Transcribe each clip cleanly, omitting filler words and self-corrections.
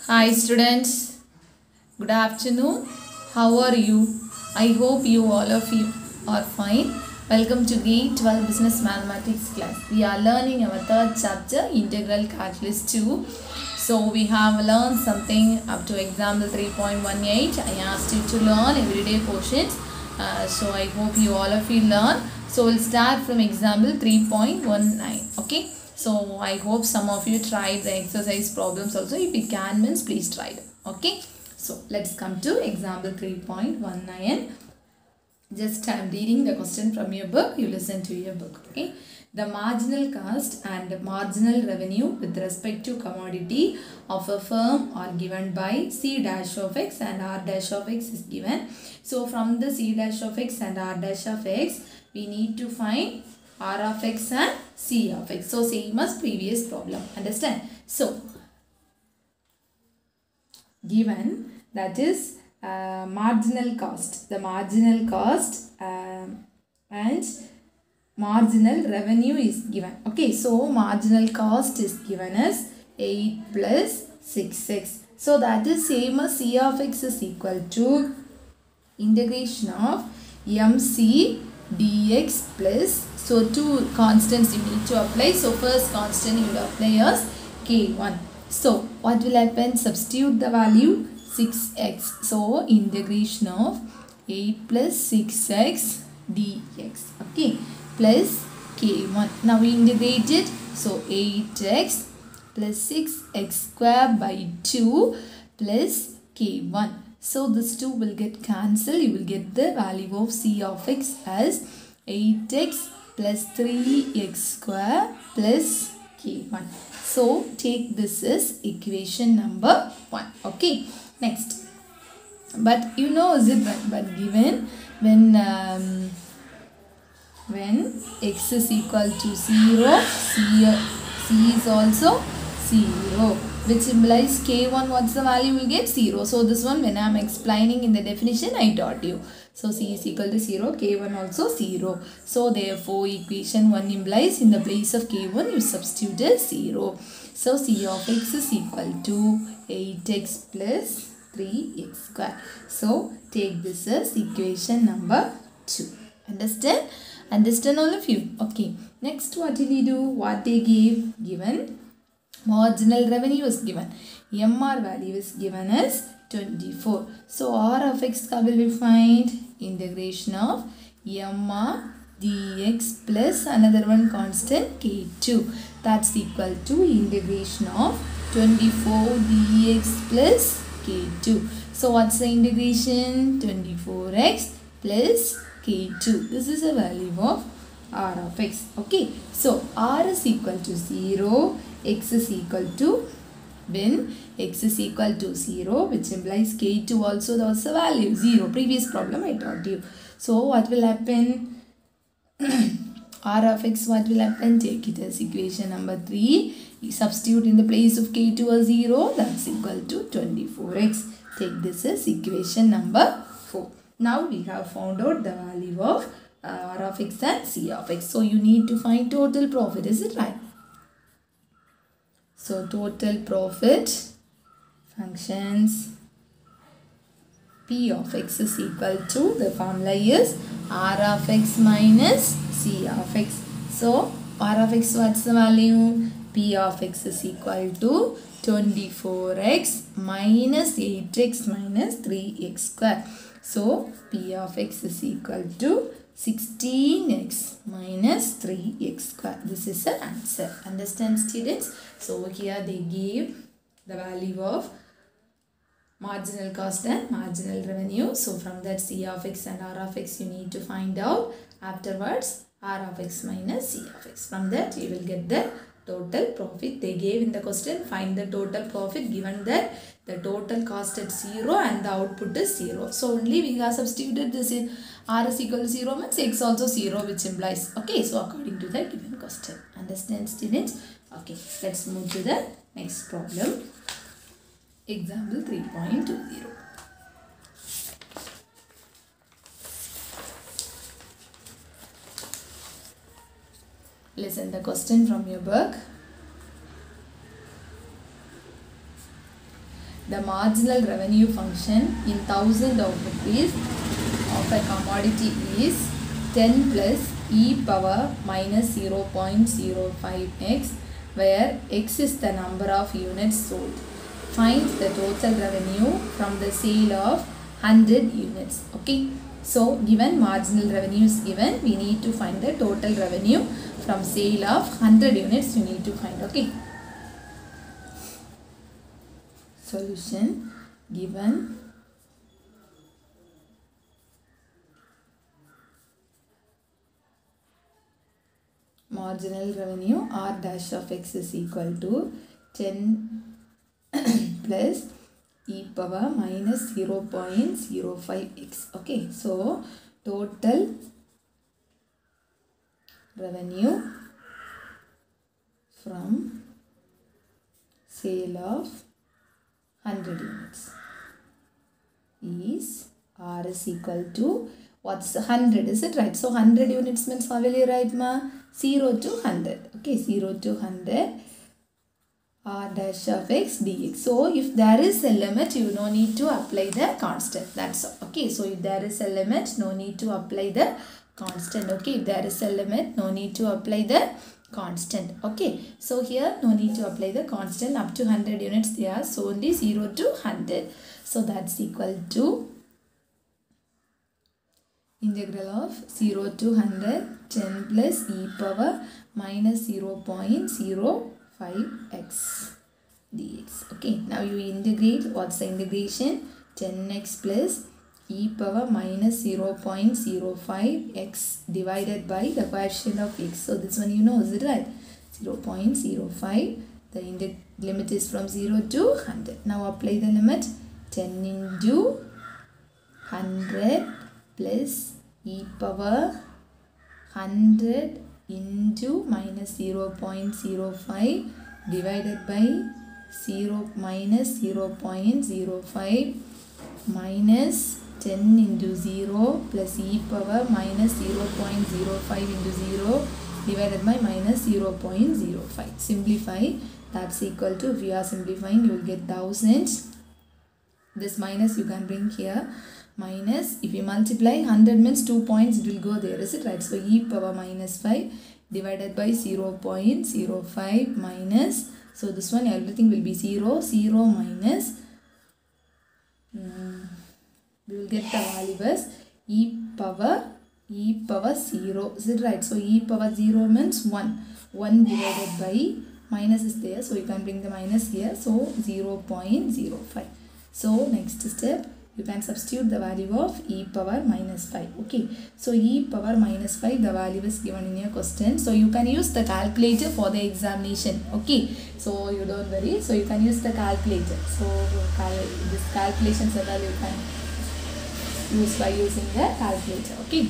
Hi students, good afternoon. How are you? I hope all of you are fine. Welcome to Grade 12 Business Mathematics class. We are learning our third chapter, Integral Calculus 2. So we have learned something up to example 3.18. I asked you to learn everyday portions. So I hope all of you learn. So we'll start from example 3.19. Okay. So I hope some of you tried the exercise problems also. If you can means please try them. Okay. So let's come to example 3.19. Just I am reading the question from your book. You listen to your book. Okay. The marginal cost and marginal revenue with respect to commodity of a firm are given by C dash of x and R dash of x is given. So from the C dash of x and R dash of x, we need to find R of x and C of x. So same as previous problem. Understand? So given that is marginal cost. The marginal cost and marginal revenue is given. Okay, so marginal cost is given as 8 plus 6x. So that is same as C of x is equal to integration of mc dx plus, so two constants you need to apply. So first constant you will apply as k1. So what will happen? Substitute the value 6x. So integration of 8 plus 6x dx. Okay, plus k1. Now we integrate it. So 8x plus 6x square by 2 plus k1. So this 2 will get cancelled. You will get the value of C of x as 8x plus 3x square plus k1. So take this as equation number 1. Okay. Next. But you know is it right? But given when x is equal to 0, C is also 0, which implies k1, what's the value? Will get 0. So this one when I am explaining in the definition I taught you. So C is equal to 0, k1 also 0. So therefore equation 1 implies in the place of k1 you substitute 0. So C of x is equal to 8x plus 3x square. So take this as equation number 2. Understand? Understand all of you? Okay. Next what will you do? What they gave? Given marginal revenue is given. MR value is given as 24. So R of x will be find integration of MR dx plus another one constant k2. That's equal to integration of 24 dx plus k2. So what's the integration? 24x plus k2. This is a value of R of x. Okay. So R is equal to 0. X is equal to, when x is equal to 0, which implies k2 also there was a value 0. Previous problem I taught you. So what will happen? R of x, what will happen? Take it as equation number 3. You substitute in the place of k2 as 0. That's equal to 24x. Take this as equation number 4. Now we have found out the value of R of x and C of x. So you need to find total profit. Is it right? So total profit functions P of x is equal to, the formula is R of x minus C of x. So R of x, what's the value? P of x is equal to 24x minus 8x minus 3x square. So P of x is equal to 16x minus 3x square. This is the answer. Understand students? So here they give the value of marginal cost and marginal revenue. So from that C of x and R of x you need to find out. Afterwards R of x minus C of x. From that you will get the total profit. They gave in the question, find the total profit given that the total cost at 0 and the output is 0. So only we have substituted this in R is equal to 0 means x also 0, which implies, okay, so according to the given question. Understand students? Okay, let's move to the next problem. Example 3.20. Listen the question from your book. the marginal revenue function in thousand of rupees of a commodity is 10 plus e power minus 0.05x, where x is the number of units sold. Find the total revenue from the sale of 100 units. Okay, so given marginal revenue is given, we need to find the total revenue from sale of 100 units. You need to find. Okay, solution: given marginal revenue r dash of x is equal to 10 plus e power minus 0.05x. Okay, so total revenue from sale of 100 units is r is equal to, what's 100, is it right? So 100 units means how will you write, ma? 0 to 100. Okay, 0 to 100 r dash of x dx. So if there is a limit, you no need to apply the constant. That's all. Okay, so if there is a limit, no need to apply the constant. Okay, if there is a limit, no need to apply the constant. Okay, so here no need to apply the constant. Up to 100 units they are, so only 0 to 100. So that's equal to integral of 0 to 100 10 plus e power minus 0.05x dx. Okay, now you integrate. What's the integration? 10x plus e power minus 0.05x divided by the coefficient of x. So this one you know, is it right? 0.05. The limit is from 0 to 100. Now apply the limit. 10 into 100 plus e power 100 into minus 0.05 divided by 0 minus 0.05 minus 10 into 0 plus e power minus 0.05 into 0 divided by minus 0.05. Simplify. That's equal to, if you are simplifying, you will get 1000. This minus you can bring here. Minus, if you multiply 100 means 2 points, it will go there, is it right? So e power minus 5 divided by 0.05 minus, so this one everything will be 0 minus, we will get the value as e power 0, is it right? So e power 0 means 1 divided by, minus is there, so you can bring the minus here, so 0.05. So next step, you can substitute the value of e power minus 5. Okay, so e power minus 5, the value is given in your question. So you can use the calculator for the examination. Okay, so you don't worry. So you can use the calculator. So this calculation setup you can use by using the calculator. Okay,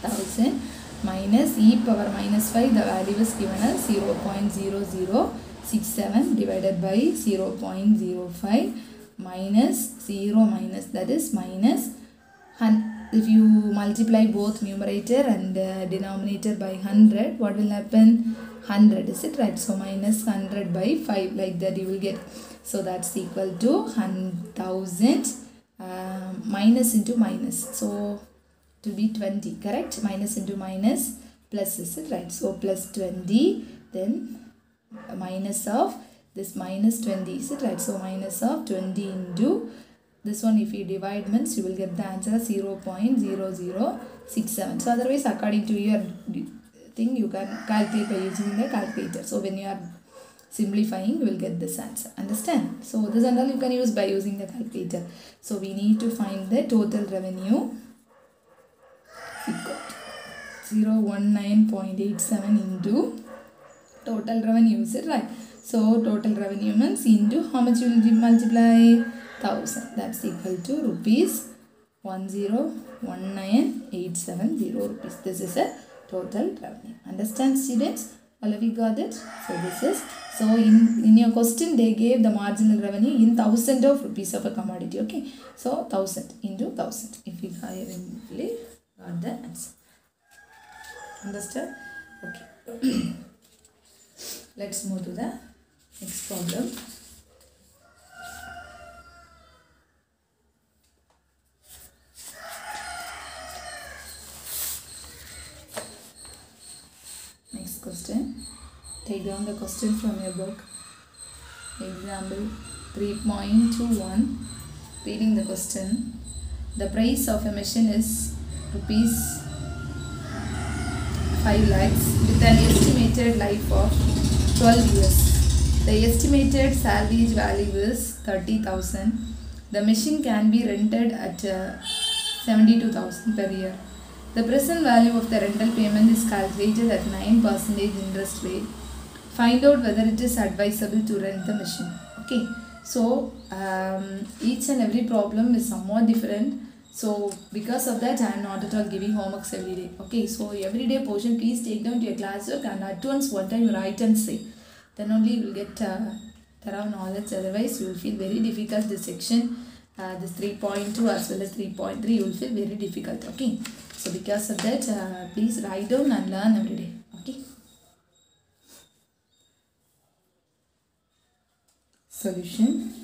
1000 minus e power minus 5, the value is given as 0.0067 divided by 0.05 minus 0 minus, that is minus, if you multiply both numerator and denominator by 100, what will happen? 100, is it right? So minus 100 by 5, like that you will get. So that's equal to 1000 minus into minus, so it will be 20, correct? Minus into minus plus, is it right? So plus 20, then minus of this minus 20, is it right? So minus of 20 into this one, if you divide means you will get the answer 0.0067. So otherwise, according to your thing, you can calculate by using the calculator. So when you are simplifying, you will get this answer. Understand? So this and all you can use by using the calculator. So we need to find the total revenue. We got 019.87 into total revenue, is it right? So total revenue means into how much you will multiply? 1000. That's equal to rupees 1019,870 rupees. This is a total revenue. Understand, students? All of you got it? So this is, so in your question they gave the marginal revenue in 1000 of rupees of a commodity. Okay, so 1000 into 1000. If we eventually got the answer. Understand? Okay. Let's move to the next problem. Take down the question from your book. Example 3.21. Reading the question. The price of a machine is rupees 5 lakhs with an estimated life of 12 years. The estimated salvage value is 30,000. The machine can be rented at 72,000 per year. The present value of the rental payment is calculated at 9% interest rate. Find out whether it is advisable to rent the machine. Okay, so each and every problem is somewhat different. So because of that, I am not at all giving homeworks every day. Okay, so everyday portion, please take down to your classwork and at once one time write and say. Then only you will get thorough knowledge. Otherwise, you will feel very difficult this section. This 3.2 as well as 3.3 you will feel very difficult. Okay, so because of that, please write down and learn every day. Okay. Solution.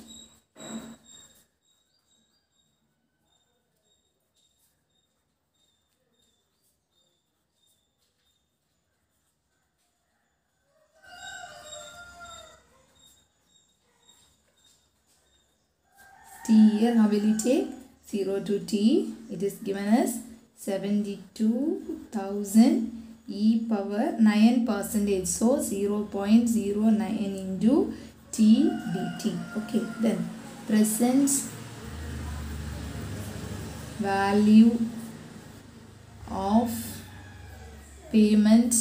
T here, how will you take? 0 to T. It is given as 72,000 e power 9%. So 0.09 into T dt. Okay, then present value of payment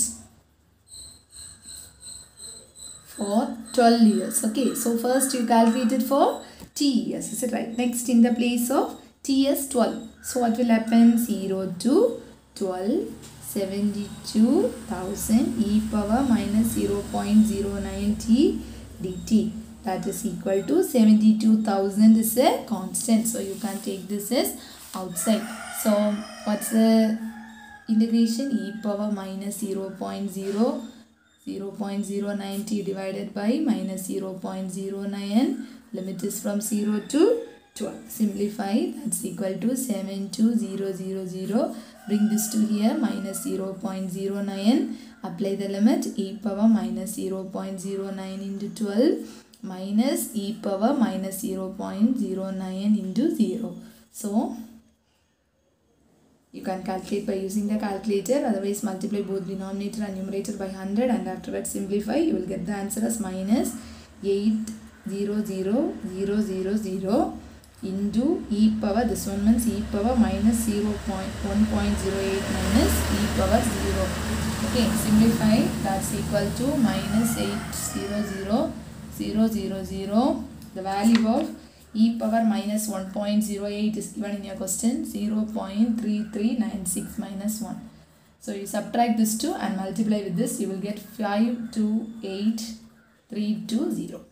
for 12 years. Okay, so first you calculated for T years, is it right? Next in the place of T is 12. So what will happen? 0 to 12, 72,000 e power minus 0.09 T dt. That is equal to 72,000 is a constant. So you can take this as outside. So what's the integration? E power minus 0.09 T divided by minus 0.09. Limit is from 0 to 12. Simplify. That's equal to 72000. Bring this to here. Minus 0.09. Apply the limit. E power minus 0.09 into 12. Minus e power minus 0.09 into 0. So, you can calculate by using the calculator. Otherwise, multiply both denominator and numerator by 100. And afterwards simplify. You will get the answer as minus 800,000 into e power, this one means e power minus 1.08 minus e power 0. Okay, simplify. That's equal to minus 800,000. The value of e power minus 1.08 is given in your question. 0.3396 minus 1. So you subtract this 2 and multiply with this. You will get 528,320.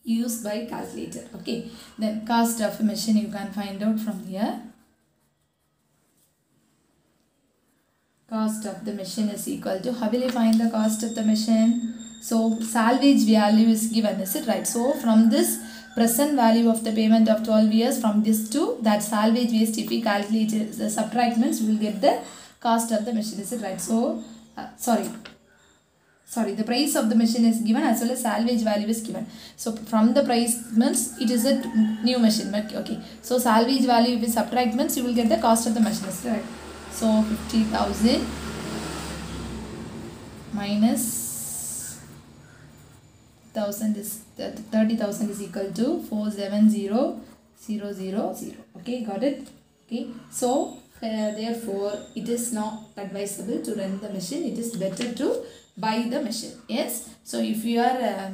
Used by calculator. Okay, then cost of a machine you can find out from here. Cost of the machine is equal to, how will you find the cost of the machine? So salvage value is given, is it right? So from this present value of the payment of 12 years, from this to that salvage waste, if we calculate the subtract means we will get the cost of the machine, is it right? So the price of the machine is given as well as salvage value is given. So from the price means it is a new machine. Okay. So salvage value if we subtract means you will get the cost of the machine. Right? So 50,000 minus 1,000 is 30,000 is equal to 470,000. Okay, got it? Okay. So therefore it is not advisable to rent the machine. It is better to buy the machine. Yes, so if you are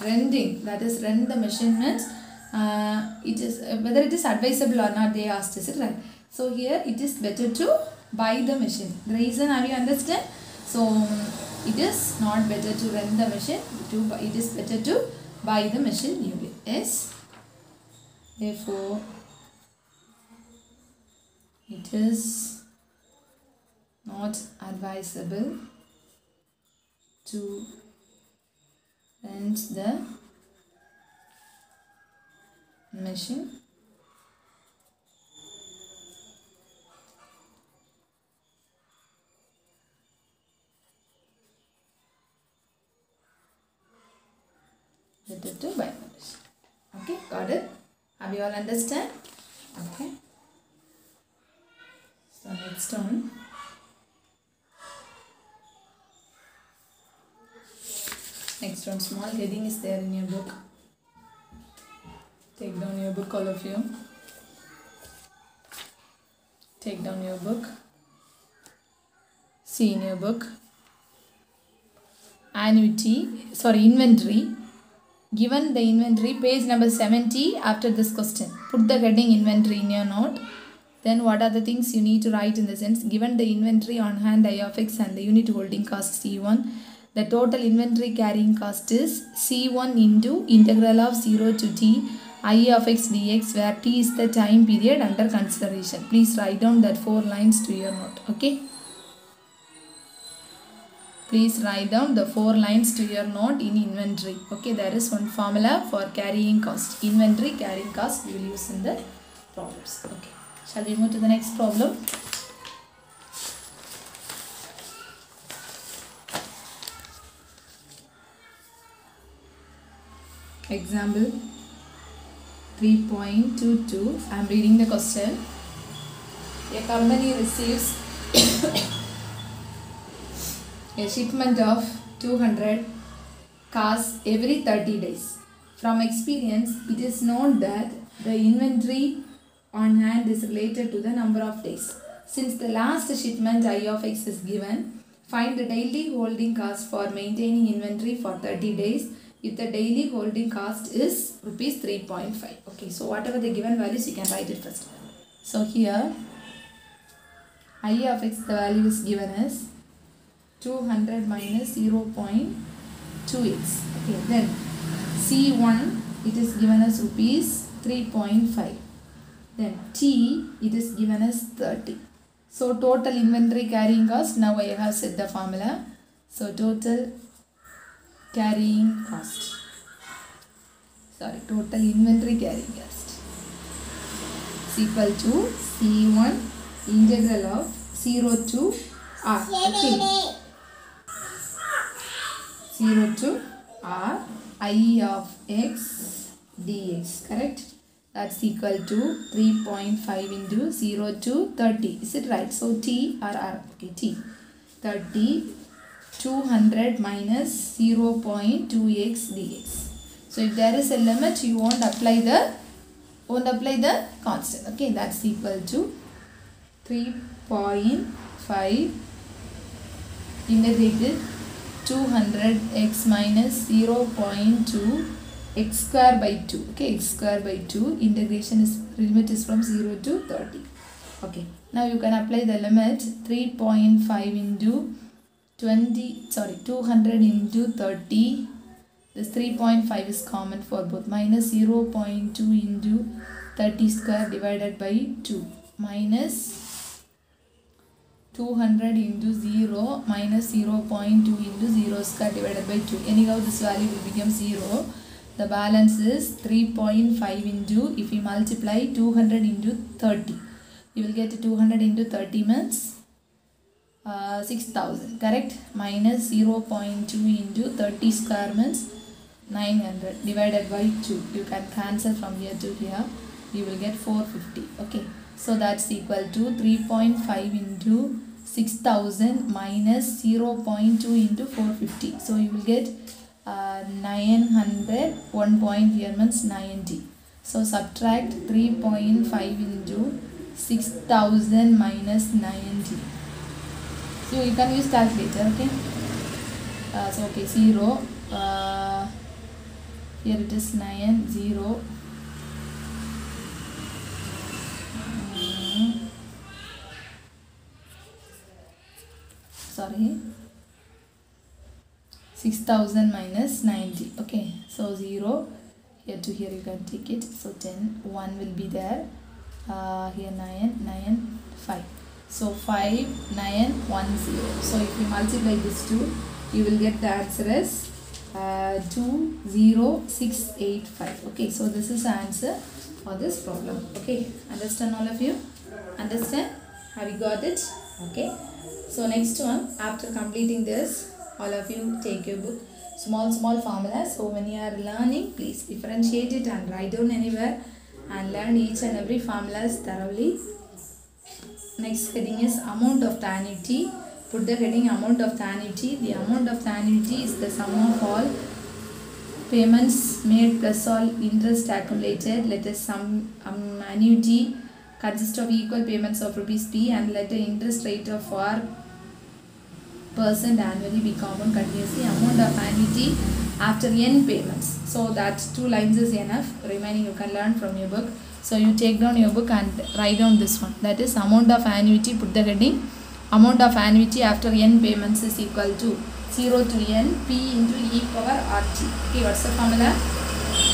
renting, that is rent the machine means it is whether it is advisable or not, they asked, is it right? So here it is better to buy the machine. The reason, have you understand? So it is not better to rent the machine, it is better to buy the machine newly. Yes, therefore it is not advisable to rent the machine related to bio-nutrition. Okay, got it? Have you all understand? Okay. So next one. Next one, small heading is there in your book. Take down your book, all of you. Take down your book. See in your book. Inventory. Given the inventory, page number 70 after this question. Put the heading inventory in your note. Then what are the things you need to write in the sense? Given the inventory on hand I of x and the unit holding cost C1. The total inventory carrying cost is C1 into integral of 0 to t I of x dx, where t is the time period under consideration. Please write down that 4 lines to your note. Okay. Please write down the 4 lines to your note in inventory. Okay, there is one formula for carrying cost. Inventory carrying cost we will use in the problems. Okay. Shall we move to the next problem? Example 3.22. I am reading the question. A company receives a shipment of 200 cars every 30 days. From experience, it is known that the inventory on hand is related to the number of days. Since the last shipment I of x is given, find the daily holding cost for maintaining inventory for 30 days if the daily holding cost is rupees 3.5. Okay, so whatever the given values, you can write it first. So here, I of x, the value is given as 200 minus 0.2x. Okay, then C1, it is given as rupees 3.5. Then T, it is given as 30. So total inventory carrying cost, now I have set the formula. So total carrying cost. Total inventory carrying cost is equal to C1 integral of 0 to R. Okay. 0 to R I of x dx, correct? That's equal to 3.5 into 0 to 30. Is it right? So T or R? Okay, T. 30, 200 minus 0.2x dx. So if there is a limit, you won't apply the constant. Okay, that's equal to 3.5 integrated 200x minus 0.2 x square by 2. Okay, x square by 2. Integration is, limit is from 0 to 30. Okay, now you can apply the limit 3.5 into 200 into 30. This 3.5 is common for both. Minus 0.2 into 30 square divided by 2. Minus 200 into 0 minus 0.2 into 0 square divided by 2. Anyhow, this value will become 0. The balance is 3.5 into, if we multiply 200 into 30, you will get 200 into 30 means 6,000, correct? Minus 0.2 into 30 square means 900 divided by 2. You can cancel from here to here. You will get 450. Okay, so that's equal to 3.5 into 6,000 minus 0.2 into 450. So you will get 900. 1 point here means 90. So subtract 3.5 into 6,000 minus 90. So you can use calculator. Okay. So okay, 0. Here it is 9, 0. Sorry. 6,000 minus 90. Okay, so 0. Here to here you can take it. So 10. 1 will be there. Here 9, 9, 5. So 5, 9, 1, 0. So if you multiply this 2, you will get the answer as 20685. Okay, so this is the answer for this problem. Okay, understand all of you? Understand? Have you got it? Okay. So next one, after completing this, all of you take your book, small formulas. So when you are learning, please differentiate it and write down anywhere and learn each and every formulas thoroughly. Next heading is amount of the annuity. Put the heading amount of the annuity. The amount of the annuity is the sum of all payments made plus all interest accumulated. Let us sum annuity consists of equal payments of rupees P, and let the interest rate of 4% annually be common continuously. Amount of annuity after n payments. So that 2 lines is enough. Remaining you can learn from your book. So you take down your book and write down this one. That is amount of annuity. Put the heading amount of annuity after n payments is equal to 0 to n p into e power rt. Okay, what's the formula?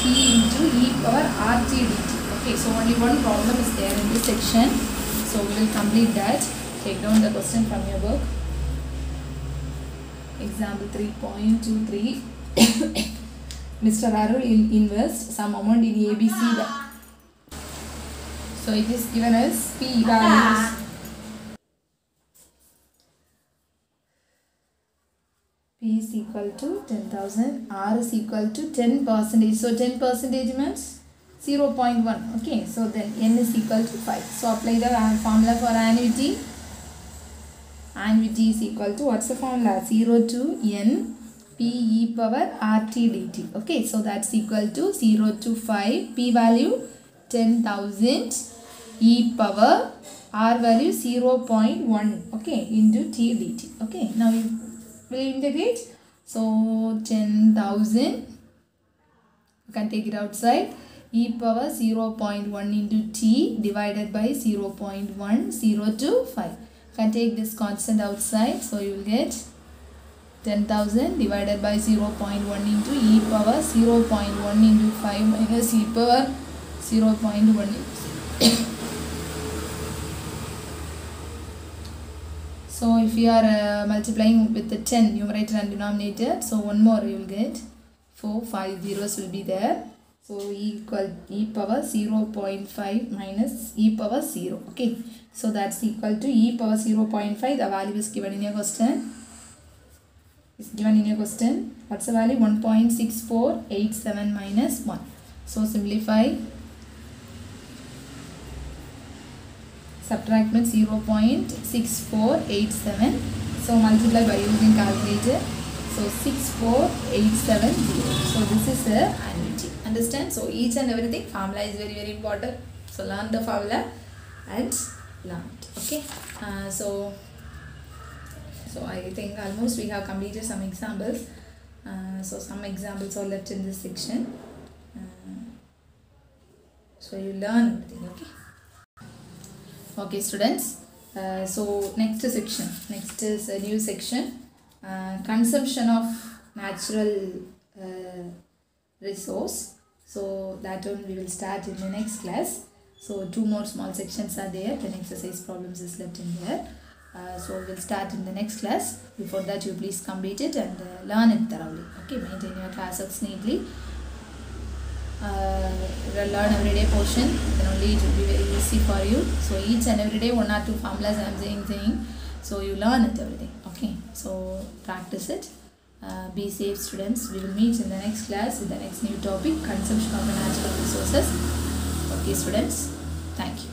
P into e power rt dt. Okay, so only one problem is there in this section. So we will complete that. Take down the question from your book. Example 3.23. Mr. Arul will invest some amount in ABC. So it is given as P values. P is equal to 10,000. R is equal to 10%. So 10% means 0.1. Okay. So then N is equal to 5. So apply the formula for annuity. Annuity is equal to, what's the formula? 0 to N P e power RT dt. Okay. So that's equal to 0 to 5. P value 10,000. E power R value 0.1. Okay. Into T dt. Okay. Now we will integrate. So 10,000, you can take it outside. E power 0.1 into T divided by 0.1, 0 to 5. You can take this constant outside. So you will get 10,000 divided by 0.1 into e power 0.1 into 5 minus e power 0.1. So if you are multiplying with the 10 numerator and denominator, so one more you will get 4, 5 zeros will be there. So equal e power 0.5 minus e power 0. Okay. So that's equal to e power 0.5. The value is given in your question. What's the value? 1.6487 minus 1. So simplify. Subtract with 0.6487. So multiply by using calculator. So 64870. So this is the annuity. Understand? So each and everything formula is very important. So learn the formula and learn it. Okay. So I think almost we have completed some examples. So some examples are left in this section. So you learn everything. Okay. Okay, students. So next section. Next is a new section. Consumption of natural resource. So that one we will start in the next class. So 2 more small sections are there. 10 exercise problems is left in there. So we will start in the next class. Before that, you please complete it and learn it thoroughly. Okay, maintain your classes neatly. Learn everyday portion, then only it will be very easy for you. So each and every day 1 or 2 formulas I am saying. So you learn it everything. Okay, so practice it. Be safe, students. We will meet in the next class with the next new topic, consumption of the natural resources. Okay, students. Thank you.